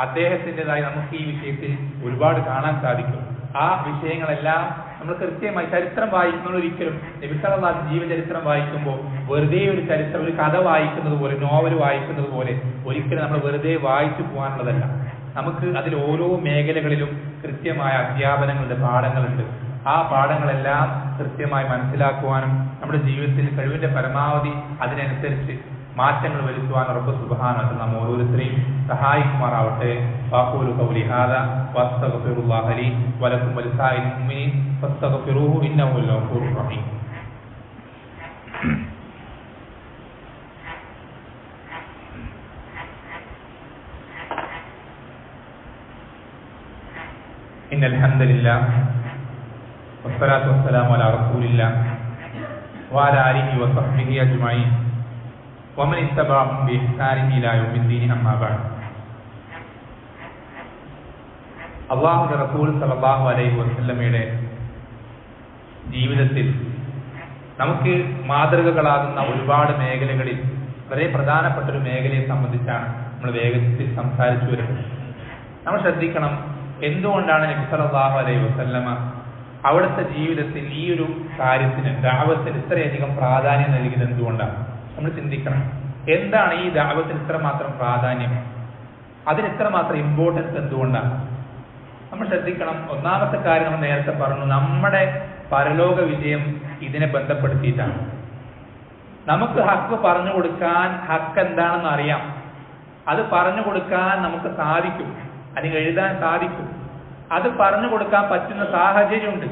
അദ്ദേഹത്തിൻ്റെതായി നമുക്ക് ഈ വിഷയത്തിൽ ഒരുപാട് കാണാൻ സാധിക്കും. ആ വിഷയങ്ങളെല്ലാം നമ്മൾ കൃത്യമായി ചരിത്രം വായിക്കുന്നത് ഒരിക്കലും നബി സല്ലല്ലാഹു അലൈഹി ജീവചരിത്രം വായിക്കുമ്പോൾ വെറുതെ ഒരു ചരിത്രം, ഒരു കഥ വായിക്കുന്നത് പോലെ, നോവൽ വായിക്കുന്നത് പോലെ ഒരിക്കലും നമ്മൾ വെറുതെ വായിച്ചു പോകാനുള്ളതല്ല. നമുക്ക് അതിൽ ഓരോ മേഖലകളിലും കൃത്യമായ അധ്യാപനങ്ങളുടെ പാഠങ്ങളുണ്ട്. ആ പാഠങ്ങളെല്ലാം കൃത്യമായി മനസ്സിലാക്കുവാനും നമ്മുടെ ജീവിതത്തിൽ കഴിവിന്റെ പരമാവധി അതിനനുസരിച്ച് മാറ്റങ്ങൾ വരുത്തുവാൻ റബ്ബ് സുബ്ഹാനഹു വ തആല നാം ഓരോരുത്തരെയും സഹായിക്കുമാറാവട്ടെ. വഖൂലു ഖൗലി ഹാദാ വസ്തഗ്ഫിറുല്ലാഹ ലി വലക്കും വലിസാഇൽ മുഅ്മിനീൻ ഫസ്തഗ്ഫിറൂഹു ഇന്നഹു ഗഫൂറുർ റഹീം. ഇന്നൽ ഹംദലില്ലാഹ് വസ്സലാത്തു വസ്സലാമു അലാ റസൂലില്ലാഹ് വഅലാ ആലിഹി വസഹ്ബിഹി അജ്മഈൻ വമൻ ഇത്തബഅഹും ബിഇഹ്സാനിൻ ഇലാ യൗമിദ്ദീൻ. അമ്മാ ബഅദ്. അല്ലാഹുവിന്റെ റസൂൽ സല്ലല്ലാഹു അലൈഹി വസല്ലമയുടെ ജീവിതത്തിൽ നമുക്ക് മാതൃകകളാകുന്ന ഒരുപാട് മേഖലകളിൽ വളരെ പ്രധാനപ്പെട്ട ഒരു മേഖലയെ സംബന്ധിച്ചാണ് നമ്മൾ വേഗത്തിൽ സംസാരിച്ചു വരുന്നത്. നമ്മൾ ശ്രദ്ധിക്കണം, എന്തുകൊണ്ടാണ് നബി സല്ലല്ലാഹു അലൈഹി വസല്ലമ അവിടുത്തെ ജീവിതത്തിൽ ഈ ഒരു കാര്യത്തിന്, ദഅവത്തിന് ഇത്രയധികം പ്രാധാന്യം നൽകിയത് എന്തുകൊണ്ടാണ്? നമ്മൾ ചിന്തിക്കണം, എന്താണ് ഈ ദഅവത്തിന് ഇത്രമാത്രം പ്രാധാന്യം? അതിന് ഇത്രമാത്രം ഇമ്പോർട്ടൻസ് എന്തുകൊണ്ടാണ് നമ്മൾ ശ്രദ്ധിക്കണം. ഒന്നാമത്തെ കാര്യം നമ്മൾ നേരത്തെ പറഞ്ഞു, നമ്മുടെ പരലോക വിജയം ഇതിനെ ബന്ധപ്പെടുത്തിയിട്ടാണ്. നമുക്ക് ഹക്ക് പറഞ്ഞു കൊടുക്കാൻ, ഹക്ക് എന്താണെന്ന് അറിയാം, അത് പറഞ്ഞു കൊടുക്കാൻ നമുക്ക് സാധിക്കും, അല്ലെങ്കിൽ എഴുതാൻ സാധിക്കും, അത് പറഞ്ഞു കൊടുക്കാൻ പറ്റുന്ന സാഹചര്യമുണ്ട്.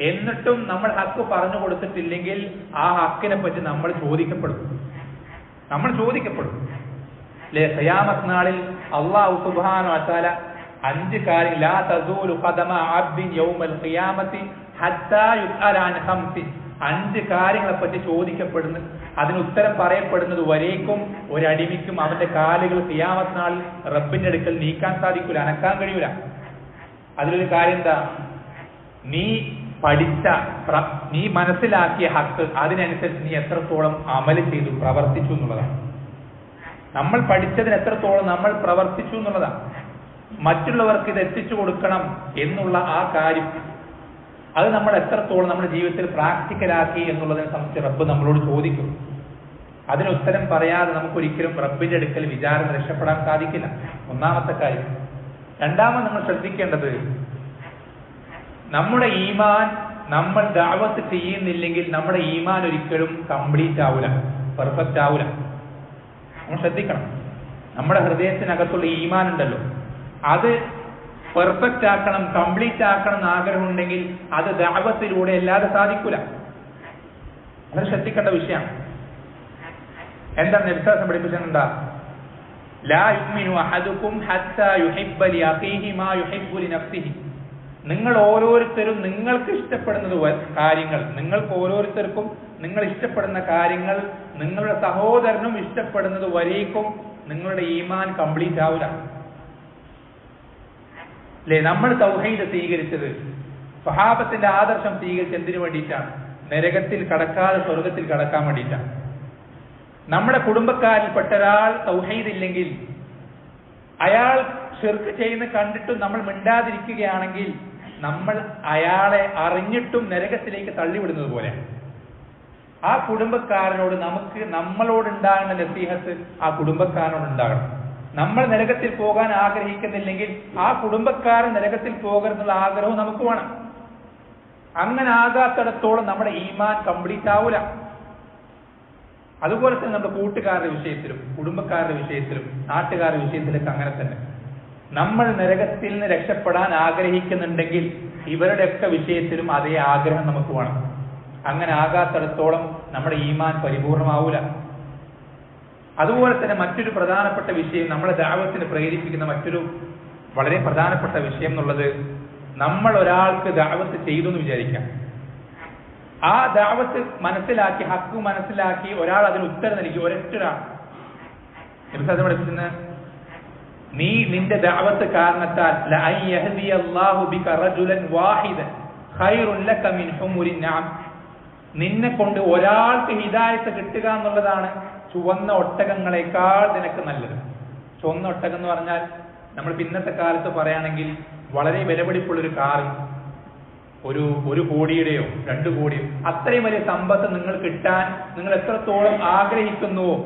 എന്നിട്ടും നമ്മൾ ഹക്ക് പറഞ്ഞു കൊടുത്തിട്ടില്ലെങ്കിൽ ആ ഹക്കിനെ പറ്റി നമ്മൾ ചോദിക്കപ്പെടും. അല്ലേ? ഖിയാമത്ത് നാളിൽ അല്ലാഹു സുബ്ഹാനഹു വ തആല 5 കാര്യം, ലാ തസൂലു ഖദമ അബ്ദിൻ യൗമൽ ഖിയാമത്തി ഹത്താ യുസ്അല അൻ ഖംസി, 5 കാര്യങ്ങളെ പറ്റി ചോദിക്കപ്പെടുന്നു, അതിന് ഉത്തരം പറയപ്പെടുന്നത് വരേക്കും ഒരടിമയ്ക്കും അവന്റെ കാലുകൾ ഖിയാമത്ത് നാളിൽ റബ്ബിന്റെ അടുക്കൽ നീക്കാൻ സാധിക്കൂല, അനക്കാൻ കഴിയൂല. അതിലൊരു കാര്യം എന്താ? നീ പഠിച്ച, നീ മനസ്സിലാക്കിയ ഹക്ക്, അതിനനുസരിച്ച് നീ എത്രത്തോളം അമല് ചെയ്തു, പ്രവർത്തിച്ചു എന്നുള്ളതാണ്. നമ്മൾ പഠിച്ചതിന് എത്രത്തോളം നമ്മൾ പ്രവർത്തിച്ചു എന്നുള്ളതാണ്. മറ്റുള്ളവർക്ക് ഇത് എത്തിച്ചു കൊടുക്കണം എന്നുള്ള ആ കാര്യം, അത് നമ്മൾ എത്രത്തോളം നമ്മുടെ ജീവിതത്തിൽ പ്രാക്ടിക്കലാക്കി എന്നുള്ളതിനെ സംബന്ധിച്ച് റബ്ബ് നമ്മളോട് ചോദിക്കും. അതിന് ഉത്തരം പറയാതെ നമുക്കൊരിക്കലും റബ്ബിന്റെ അടുക്കൽ വിചാരം രക്ഷപ്പെടാൻ സാധിക്കില്ല. ഒന്നാമത്തെ കാര്യം. രണ്ടാമത് നമ്മൾ ശ്രദ്ധിക്കേണ്ടത്, നമ്മുടെ ഈമാൻ നമ്മൾ ദഅവത്ത് ചെയ്യുന്നില്ലെങ്കിൽ നമ്മുടെ ഈമാൻ ഒരിക്കലും കംപ്ലീറ്റ് ആവൂല, പെർഫെക്റ്റ് ആവൂല. നമ്മൾ ശ്രദ്ധിക്കണം. നമ്മുടെ ഹൃദയത്തിനകത്തുള്ള ഈമാൻ ഉണ്ടല്ലോ, അത് പെർഫെക്റ്റ് ആക്കണം, കംപ്ലീറ്റ് ആക്കണം എന്ന് ആഗ്രഹമുണ്ടെങ്കിൽ അത് ദഅവത്തിലൂടെ അല്ലാതെ സാധിക്കൂല. അത് ശ്രദ്ധിക്കേണ്ട വിഷയമാണ്. എന്താണ് വിശ്വാസം പഠിപ്പിച്ചിട്ടുണ്ടാ? ലാ യുഅ്മിനു അഹദുക്കും ഹത്താ യുഹിബ്ബ ലി അഖീഹി മാ യുഹിബ്ബു ലി നഫ്സിഹി. നിങ്ങൾ ഓരോരുത്തരും നിങ്ങൾക്ക് ഇഷ്ടപ്പെടുന്നത് കാര്യങ്ങൾ, നിങ്ങൾക്ക് ഓരോരുത്തർക്കും നിങ്ങൾ ഇഷ്ടപ്പെടുന്ന കാര്യങ്ങൾ നിങ്ങളുടെ സഹോദരനും ഇഷ്ടപ്പെടുന്നത് വരേക്കും നിങ്ങളുടെ ഈമാൻ കംപ്ലീറ്റ് ആവില്ല. അല്ലേ? നമ്മൾ തൗഹീദ് സ്വീകരിച്ചത്, സ്വഹാബത്തിന്റെ ആദർശം സ്വീകരിച്ചത് എന്തിനു വേണ്ടിയിട്ടാണ്? നരകത്തിൽ കടക്കാതെ സ്വർഗത്തിൽ കടക്കാൻ വേണ്ടിയിട്ടാണ്. നമ്മുടെ കുടുംബക്കാരിൽപ്പെട്ട ഒരാൾ തൗഹീദ് ഇല്ലെങ്കിൽ, അയാൾ ശിർക്ക് ചെയ്യുന്ന കണ്ടിട്ടും നമ്മൾ മിണ്ടാതിരിക്കുകയാണെങ്കിൽ നമ്മൾ അയാളെ അറിഞ്ഞിട്ടും നരകത്തിലേക്ക് തള്ളിവിടുന്നത് പോലെയാണ്. ആ കുടുംബക്കാരനോട് നമ്മളോടുണ്ടാകുന്ന നസീഹത്ത് ആ കുടുംബക്കാരനോട് ഉണ്ടാകണം. നമ്മൾ നരകത്തിൽ പോകാൻ ആഗ്രഹിക്കുന്നില്ലെങ്കിൽ ആ കുടുംബക്കാരൻ നരകത്തിൽ പോകരുന്നുള്ള ആഗ്രഹവും നമുക്ക് വേണം. അങ്ങനെ ആകാത്തിടത്തോളം നമ്മുടെ ഈമാൻ കംപ്ലീറ്റ് ആവൂല. അതുപോലെ തന്നെ നമ്മുടെ കൂട്ടുകാരുടെ വിഷയത്തിലും കുടുംബക്കാരുടെ വിഷയത്തിലും നാട്ടുകാരുടെ വിഷയത്തിലൊക്കെ അങ്ങനെ തന്നെ. നമ്മൾ നരകത്തിൽ നിന്ന് രക്ഷപ്പെടാൻ ആഗ്രഹിക്കുന്നുണ്ടെങ്കിൽ ഇവരുടെയൊക്കെ വിഷയത്തിലും അതേ ആഗ്രഹം നമുക്ക് വേണം. അങ്ങനെ ആകാത്തിടത്തോളം നമ്മുടെ ഈമാൻ പരിപൂർണമാവൂല. അതുപോലെ തന്നെ മറ്റൊരു പ്രധാനപ്പെട്ട വിഷയം, നമ്മളെ ദഅവത്തിന് പ്രേരിപ്പിക്കുന്ന മറ്റൊരു വളരെ പ്രധാനപ്പെട്ട വിഷയം എന്നുള്ളത്, നമ്മൾ ഒരാൾക്ക് ദഅവത്ത് ചെയ്തു എന്ന് വിചാരിക്കാം. ആ ദഅവത്ത് മനസ്സിലാക്കി, ഹക്ക് മനസ്സിലാക്കി ഒരാൾ അതിന് ഉത്തരം നൽകി, ഒരൊറ്റൊരാൾ പഠിപ്പിക്കുന്ന, നീ നിന്റെ ദഅവത്ത് കാരണത്താൽ ലഅൻ യഹ്ദിയല്ലാഹു ബിക റജുലൻ വാഹിദൻ ഖൈറുൻ ലക മിൻ ഹുമുരിൻ നഅം, നിന്നെ കൊണ്ട് ഒരാൾക്ക് ഹിദായത്ത് കിട്ടുക എന്നുള്ളതാണ് ചുവന്ന ഒട്ടകങ്ങളെക്കാൾ നിനക്ക് നല്ലത്. ചുവന്ന ഒട്ടകം എന്ന് പറഞ്ഞാൽ നമ്മൾ ഇന്നത്തെ കാലത്ത് പറയുകയാണെങ്കിൽ വളരെ വിലപിടിപ്പുള്ളൊരു കാർ, ഒരു കോടിയുടെയോ 2 കോടിയോ അത്രയും വലിയ സമ്പത്ത് നിങ്ങൾ കിട്ടാൻ നിങ്ങൾ എത്രത്തോളം ആഗ്രഹിക്കുന്നുവോ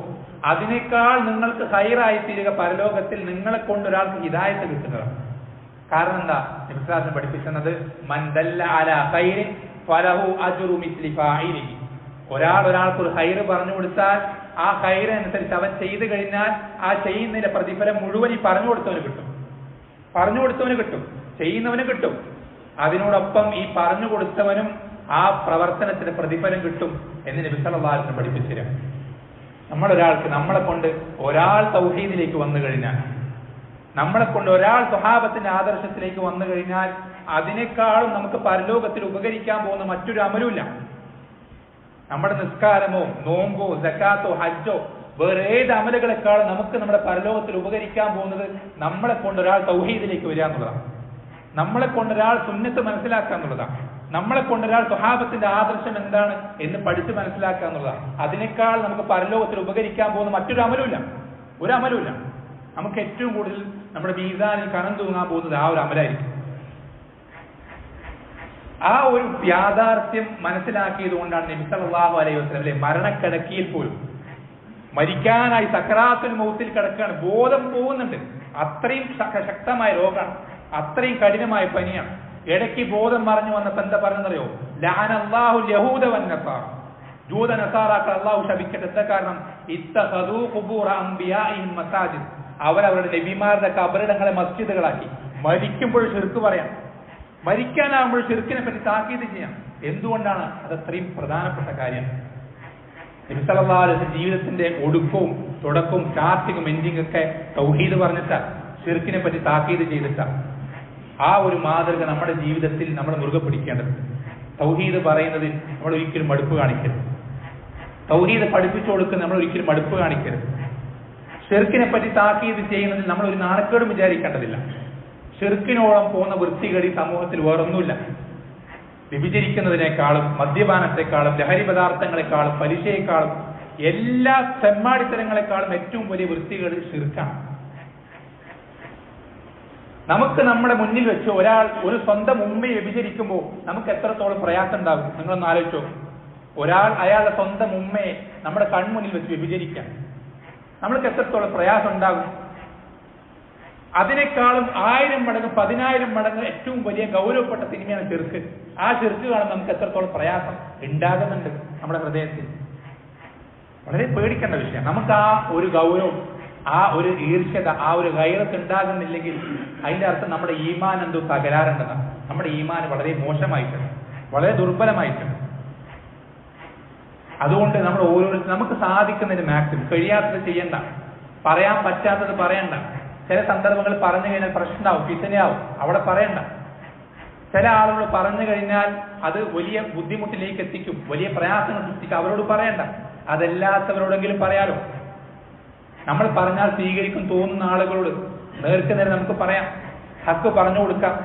അതിനേക്കാൾ നിങ്ങൾക്ക് ഹൈറായി തീരുക പരലോകത്തിൽ നിങ്ങളെ കൊണ്ട് ഒരാൾക്ക് ഹിദായത്ത് കിട്ടുന്നതാണ്. കാരണം എന്താ? നബി പഠിപ്പിക്കുന്നത്, മൻ ദല്ല അലാ ഖൈറിൻ ഫലഹു അജ്റു മിസ്ലി ഫാഇലിഹി. ഒരാൾക്ക് ഒരു ഹൈറ് പറഞ്ഞു കൊടുത്താൽ ആ ഹൈറ് അനുസരിച്ച് അവൻ ചെയ്തു കഴിഞ്ഞാൽ ആ ചെയ്യുന്നതിന്റെ പ്രതിഫലം മുഴുവൻ ഈ പറഞ്ഞു കൊടുത്തവന് കിട്ടും, ചെയ്യുന്നവന് കിട്ടും. അതിനോടൊപ്പം ഈ പറഞ്ഞു കൊടുത്തവനും ആ പ്രവർത്തനത്തിന് പ്രതിഫലം കിട്ടും എന്ന് നബി സല്ലല്ലാഹു അലൈഹി വസല്ലം പഠിപ്പിച്ചിരുന്നു. നമ്മളെ കൊണ്ട് ഒരാൾ തൗഹീദിലേക്ക് വന്നു കഴിഞ്ഞാൽ, നമ്മളെ കൊണ്ട് ഒരാൾ സ്വഹാബത്തിന്റെ ആദർശത്തിലേക്ക് വന്നു കഴിഞ്ഞാൽ അതിനേക്കാളും നമുക്ക് പരലോകത്തിൽ ഉപകരിക്കാൻ പോകുന്ന മറ്റൊരു അമലുമില്ല. നമ്മുടെ നിസ്കാരമോ നോമ്പോ സക്കാത്തോ ഹജ്ജോ വേറെ ഏത് അമലുകളെക്കാളും നമുക്ക് നമ്മുടെ പരലോകത്തിൽ ഉപകരിക്കാൻ പോകുന്നത് നമ്മളെ കൊണ്ട് ഒരാൾ തൗഹീദിലേക്ക് വരിക എന്നുള്ളതാണ്, നമ്മളെ കൊണ്ട് ഒരാൾ സുന്നത്ത് മനസ്സിലാക്കുക എന്നുള്ളതാണ്, നമ്മളെ കൊണ്ട് ഒരാൾ സ്വഹാബത്തിന്റെ ആദർശം എന്താണ് എന്ന് പഠിച്ച് മനസ്സിലാക്കുക എന്നുള്ളതാണ്. അതിനേക്കാൾ നമുക്ക് പരലോകത്തിൽ ഉപകരിക്കാൻ പോകുന്ന മറ്റൊരു അമലുമില്ല, ഒരു അമലുമില്ല. നമുക്ക് ഏറ്റവും കൂടുതൽ നമ്മുടെ മീസാനിൽ കനം തൂങ്ങാൻ പോകുന്നത് ആ ഒരു അമലായിരിക്കും. ആ ഒരു യാഥാർത്ഥ്യം മനസ്സിലാക്കിയത് കൊണ്ടാണ് നബി സല്ലല്ലാഹു അലൈഹി വസല്ലം മരണക്കിടക്കയിൽ പോലും, മരിക്കാനായി സക്രാത്തുൽ മൗത്തിൽ കിടക്കുകയാണ്, ബോധം പോകുന്നുണ്ട്, അത്രയും ശക്തമായ രോഗമാണ്, അത്രയും കഠിനമായ പനിയാണ്. ഇടയ്ക്ക് ബോധം മറിഞ്ഞു വന്നപ്പോ എന്താ പറഞ്ഞറിയോ? ലഅനല്ലാഹു യഹൂദ വന്നസാറ, ജൂത നസാറാക്കൾ അള്ളാഹു ശപിക്കട്ടെ. എന്താ കാരണം? ഇത്തഖദൂ ഖുബൂറ അംബിയാഇഹിം മസാജിദ്, അവരവരുടെ നബിമാരുടെ കബറിടങ്ങളെ മസ്ജിദുകളാക്കി. മരിക്കുമ്പോൾ ശിർക്ക് പറയാം, മരിക്കാനാകുമ്പോൾ ശിർക്കിനെ പറ്റി താക്കീത് ചെയ്യാം. എന്തുകൊണ്ടാണ്? അത് അത്രയും പ്രധാനപ്പെട്ട കാര്യം. നബി സല്ലല്ലാഹു അലൈഹി വസല്ലം ജീവിതത്തിന്റെ ഒടുക്കവും തുടക്കവും സ്റ്റാർട്ടിങ്ങും എൻഡിങ് ഒക്കെ തൗഹീദ് പറഞ്ഞിട്ടാ, ശിർക്കിനെ പറ്റി താക്കീത് ചെയ്തിട്ടാ. ആ ഒരു മാതൃക നമ്മുടെ ജീവിതത്തിൽ നമ്മൾ മുറുകെ പിടിക്കേണ്ടതുണ്ട്. തൗഹീദ് പറയുന്നതിൽ നമ്മൾ ഒരിക്കലും മടുപ്പ് കാണിക്കരുത്. തൗഹീദ് പഠിപ്പിച്ചു കൊടുക്കുന്ന നമ്മൾ ഒരിക്കലും മടുപ്പ് കാണിക്കരുത്. ഷിർക്കിനെ പറ്റി താക്കീത് ചെയ്യുന്നതിൽ നമ്മൾ ഒരു നാണക്കേടും വിചാരിക്കേണ്ടതില്ല. ഷിർക്കിനോളം പോകുന്ന വൃത്തികേട് ഈ സമൂഹത്തിൽ വേറൊന്നുമില്ല. വ്യഭിചരിക്കുന്നതിനേക്കാളും മദ്യപാനത്തെക്കാളും ലഹരി പദാർത്ഥങ്ങളെക്കാളും പലിശയെക്കാളും എല്ലാ തെമ്മാടിത്തരങ്ങളെക്കാളും ഏറ്റവും വലിയ വൃത്തികേട് ഷിർക്കാണ്. നമുക്ക് നമ്മുടെ മുന്നിൽ വെച്ച് ഒരാൾ ഒരു സ്വന്തം ഉമ്മയെ വ്യഭിചരിക്കുമ്പോൾ നമുക്ക് എത്രത്തോളം പ്രയാസം ഉണ്ടാകും? നിങ്ങളൊന്ന് ആലോചിച്ചോ. ഒരാൾ അയാളുടെ സ്വന്തം ഉമ്മയെ നമ്മുടെ കൺമുന്നിൽ വെച്ച് വ്യഭിചരിക്കാൻ നമ്മൾക്ക് എത്രത്തോളം പ്രയാസം ഉണ്ടാകും? അതിനേക്കാളും 1000 മടങ്ങ് 10,000 മടങ്ങ് ഏറ്റവും വലിയ ഗൗരവപ്പെട്ട സിനിമയാണ് ഷിർക്ക്. ആ ഷിർക്ക് കാണുമ്പോൾ നമുക്ക് എത്രത്തോളം പ്രയാസം ഉണ്ടാകുന്നുണ്ട് നമ്മുടെ ഹൃദയത്തിൽ. വളരെ പേടിക്കേണ്ട വിഷയം. നമുക്ക് ആ ഒരു ഗൗരവം, ആ ഒരു ഈർഷ്യത, ആ ഒരു ഗൈറത്ത് ഉണ്ടാകുന്നില്ലെങ്കിൽ അതിന്റെ അർത്ഥം നമ്മുടെ ഈമാൻ എന്തോ തകരാറുണ്ടെന്നാണ്. നമ്മുടെ ഈമാൻ വളരെ മോശമായിട്ടുണ്ട്, വളരെ ദുർബലമായിട്ടുണ്ട്. അതുകൊണ്ട് നമ്മൾ ഓരോരുത്തരും നമുക്ക് സാധിക്കുന്നതിന് മാക്സിമം, കഴിയാത്തത് ചെയ്യണ്ട, പറയാൻ പറ്റാത്തത് പറയണ്ട. ചില സന്ദർഭങ്ങൾ പറഞ്ഞു കഴിഞ്ഞാൽ പ്രശ്നമാവും, ഫിത്തനയാവും, അവിടെ പറയണ്ട. ചില ആളുകൾ പറഞ്ഞു കഴിഞ്ഞാൽ അത് വലിയ ബുദ്ധിമുട്ടിലേക്ക് എത്തിക്കും, വലിയ പ്രയാസങ്ങൾ സൃഷ്ടിക്കും, അവരോട് പറയണ്ട. അതല്ലാത്തവരോടെങ്കിലും പറയാലോ. നമ്മൾ പറഞ്ഞാൽ സ്വീകരിക്കും തോന്നുന്ന ആളുകളോട് നേർക്ക് നേരെ നമുക്ക് പറയാം, ഹക്ക് പറഞ്ഞു കൊടുക്കാം,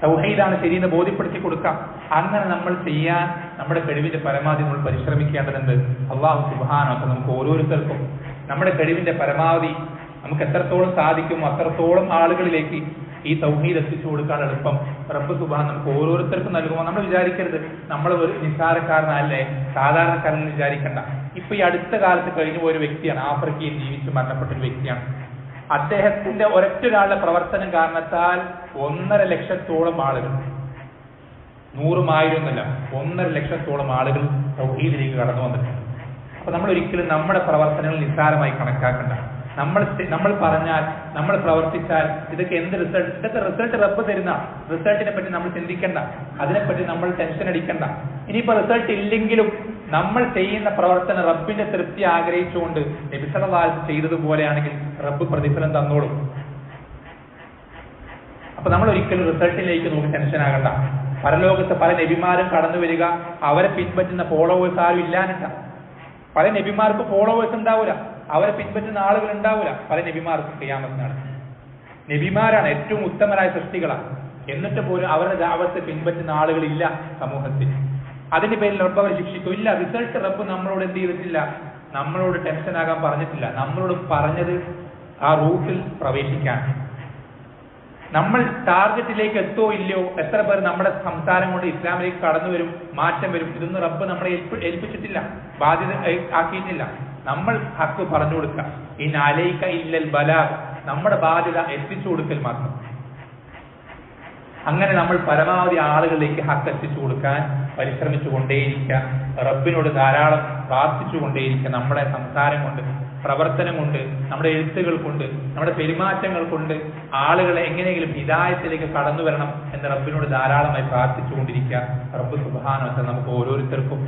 തൗഹീദാണ് ശരിയെന്ന് ബോധ്യപ്പെടുത്തി കൊടുക്കാം. അങ്ങനെ നമ്മൾ ചെയ്യാൻ നമ്മുടെ കഴിവിന്റെ പരമാവധി നമ്മൾ പരിശ്രമിക്കേണ്ടതുണ്ട്. അല്ലാഹു സുബ്ഹാനഹു വ തആല നമുക്ക് ഓരോരുത്തർക്കും നമ്മുടെ കഴിവിന്റെ പരമാവധി നമുക്ക് എത്രത്തോളം സാധിക്കും അത്രത്തോളം ആളുകളിലേക്ക് ഈ തൗഹീദ് എത്തിച്ചു കൊടുക്കാൻ എളുപ്പം റബ്ബ് സുബ്ഹാനഹു നമുക്ക് ഓരോരുത്തർക്കും നൽകുമ്പോൾ നമ്മൾ വിചാരിക്കരുത് നമ്മൾ ഒരു നിസ്സാരക്കാരനല്ലേ, സാധാരണക്കാരനെന്ന് വിചാരിക്കണ്ട. ഇപ്പൊ ഈ അടുത്ത കാലത്ത് കഴിഞ്ഞു പോയൊരു വ്യക്തിയാണ്, ആഫ്രിക്കയിൽ ജീവിച്ച് മരണപ്പെട്ട ഒരു വ്യക്തിയാണ്. അദ്ദേഹത്തിന്റെ ഒരൊറ്റൊരാളുടെ പ്രവർത്തനം കാരണത്താൽ 1.5 ലക്ഷത്തോളം ആളുകൾ, 100 1000 എന്നല്ല, 1.5 ലക്ഷത്തോളം ആളുകൾ തൗഹീദിലേക്ക് കടന്നു വന്നിട്ടുണ്ട്. അപ്പൊ നമ്മൾ ഒരിക്കലും നമ്മുടെ പ്രവർത്തനങ്ങൾ നിസ്സാരമായി കണക്കാക്കണ്ട. നമ്മൾ പറഞ്ഞാൽ, നമ്മൾ പ്രവർത്തിച്ചാൽ ഇതൊക്കെ എന്ത് റിസൾട്ട്, ഇതൊക്കെ റിസൾട്ട് റബ്ബ് തരുന്ന റിസൾട്ടിനെ പറ്റി നമ്മൾ ചിന്തിക്കണ്ട, അതിനെപ്പറ്റി നമ്മൾ ടെൻഷൻ അടിക്കണ്ട. ഇനിയിപ്പോ റിസൾട്ട് ഇല്ലെങ്കിലും നമ്മൾ ചെയ്യുന്ന പ്രവർത്തനം റബ്ബിന്റെ തൃപ്തി ആഗ്രഹിച്ചുകൊണ്ട് നബി സല്ലല്ലാഹു അലൈഹി വസല്ലം ചെയ്തതുപോലെയാണെങ്കിൽ റബ്ബ് പ്രതിഫലം തന്നോളും. അപ്പൊ നമ്മൾ ഒരിക്കലും റിസൾട്ടിലേക്ക് നോക്കി ടെൻഷൻ ആകണ്ട. പരലോകത്ത് പല നബിമാരും കടന്നു വരിക, അവരെ പിൻപറ്റുന്ന ഫോളോവേഴ്സ് ആരും ഇല്ലാനില്ല. പല നബിമാർക്ക് ഫോളോവേഴ്സ് ഉണ്ടാവൂല, അവരെ പിൻപറ്റുന്ന ആളുകൾ ഉണ്ടാവൂല. പല നബിമാർക്ക് ഖിയാമത്താണ്. നബിമാരാണ് ഏറ്റവും ഉത്തമരായ സൃഷ്ടികളാണ്, എന്നിട്ട് പോലും അവരുടെ ദഅവത്ത് പിൻപറ്റുന്ന ആളുകളില്ല സമൂഹത്തിൽ. അതിന്റെ പേരിൽ റബ്ബ് അവരെ ശിക്ഷിക്കും. ഇല്ല, റിസൾട്ട് റബ്ബ് നമ്മളോട് എന്ത് ചെയ്തിട്ടില്ല, നമ്മളോട് ടെൻഷൻ ആകാൻ പറഞ്ഞിട്ടില്ല. നമ്മളോട് പറഞ്ഞത് ആ റൂട്ടിൽ പ്രവേശിക്കാൻ. നമ്മൾ ടാർഗറ്റിലേക്ക് എത്തോ ഇല്ലയോ, എത്ര പേർ നമ്മുടെ സംസാരം കൊണ്ട് ഇസ്ലാമിലേക്ക് കടന്നു വരും, മാറ്റം വരും, ഇതൊന്നും റബ്ബ് നമ്മളെ ഏൽപ്പിച്ചിട്ടില്ല, ബാധ്യത ആക്കിയിട്ടില്ല. നമ്മൾ ഹക്ക് പറഞ്ഞു കൊടുക്കുക. ഇൻ അലൈക ഇല്ലൽ ബലാഗ്, നമ്മുടെ ബാധ്യത എത്തിച്ചു കൊടുക്കൽ മാത്രം. അങ്ങനെ നമ്മൾ പരമാവധി ആളുകളിലേക്ക് ഹക്ക് എത്തിച്ചു കൊടുക്കാൻ പരിശ്രമിച്ചു കൊണ്ടേയിരിക്കുക. റബ്ബിനോട് ധാരാളം പ്രാർത്ഥിച്ചു കൊണ്ടേയിരിക്കുക. നമ്മുടെ സംസാരം കൊണ്ട്, പ്രവർത്തനം കൊണ്ട്, നമ്മുടെ എഴുത്തുകൾ കൊണ്ട്, നമ്മുടെ പെരുമാറ്റങ്ങൾ കൊണ്ട് ആളുകളെ എങ്ങനെയെങ്കിലും ഹിദായത്തിലേക്ക് കടന്നു വരണം എന്ന് റബ്ബിനോട് ധാരാളമായി പ്രാർത്ഥിച്ചു കൊണ്ടിരിക്കുക. റബ്ബ് സുബ്ഹാനഹു വ തആല നമുക്ക് ഓരോരുത്തർക്കും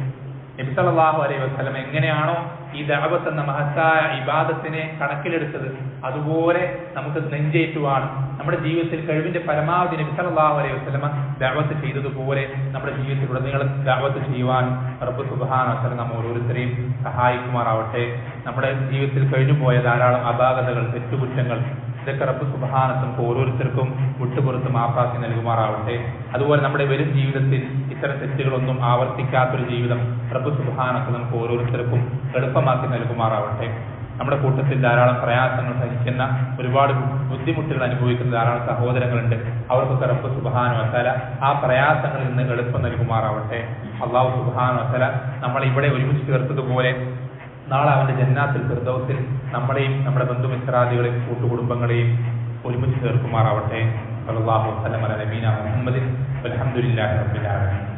നബി സല്ലല്ലാഹു അലൈഹി വസല്ലം എങ്ങനെയാണോ ഈ ദഅവത്ത് എന്ന മഹത്തായ ഇബാദത്തിനെ കണക്കിലെടുത്തത്, അതുപോലെ നമുക്ക് നെഞ്ചേറ്റുവാൻ നമ്മുടെ ജീവിതത്തിൽ കഴിവിന്റെ പരമാവധി നബി സല്ലല്ലാഹു അലൈഹി വസല്ലം ദഅവത്ത് ചെയ്തതുപോലെ നമ്മുടെ ജീവിതത്തിലുടനീളം ദഅവത്ത് ചെയ്യുവാൻ റബ്ബ് സുബ്ഹാനഹു വ തആല നമ്മ ഓരോരുത്തരെയും സഹായിക്കുമാറാവട്ടെ. നമ്മുടെ ജീവിതത്തിൽ കഴിഞ്ഞുപോയ ധാരാളം അപാകതകൾ, തെറ്റുകുറ്റങ്ങൾ, ഇതൊക്കെ റബ്ബ് സുബ്ഹാനഹു വ തആല നമുക്ക് ഓരോരുത്തർക്കും വിട്ടുപുറത്ത് മാപ്പാക്കി നൽകുമാറാവട്ടെ. അതുപോലെ നമ്മുടെ വരും ജീവിതത്തിൽ ഇത്തരം തെറ്റുകളൊന്നും ആവർത്തിക്കാത്തൊരു ജീവിതം റബ്ബ് സുബ്ഹാനഹു വ തആല നമുക്ക് ഓരോരുത്തർക്കും എളുപ്പമാക്കി നൽകുമാറാവട്ടെ. നമ്മുടെ കൂട്ടത്തിൽ ധാരാളം പ്രയാസങ്ങൾ സഹിക്കുന്ന, ഒരുപാട് ബുദ്ധിമുട്ടുകൾ അനുഭവിക്കുന്ന ധാരാളം സഹോദരങ്ങളുണ്ട്. അവർക്കൊക്കെ റബ്ബ് സുബ്ഹാനഹു വ തആല ആ പ്രയാസങ്ങളിൽ നിന്ന് എളുപ്പം നൽകുമാറാവട്ടെ. അല്ലാഹു സുബ്ഹാനഹു വ തആല നമ്മളെ ഇവിടെ ഒരുമിച്ച് ചേർത്തതുപോലെ നാളെ അവന്റെ ജന്നാത്തുൽ ഫിർദൗസിൽ നമ്മളെയും നമ്മുടെ ബന്ധുമിത്രാദികളെയും കൂട്ടുകുടുംബങ്ങളെയും ഒരുമിച്ച് ചേർക്കുമാറാവട്ടെ. സല്ലല്ലാഹു അലൈഹി വസല്ലം അലാ നബീന മുഹമ്മദിൻ വൽഹംദുലില്ലാഹി റബ്ബിൽ ആലമീൻ.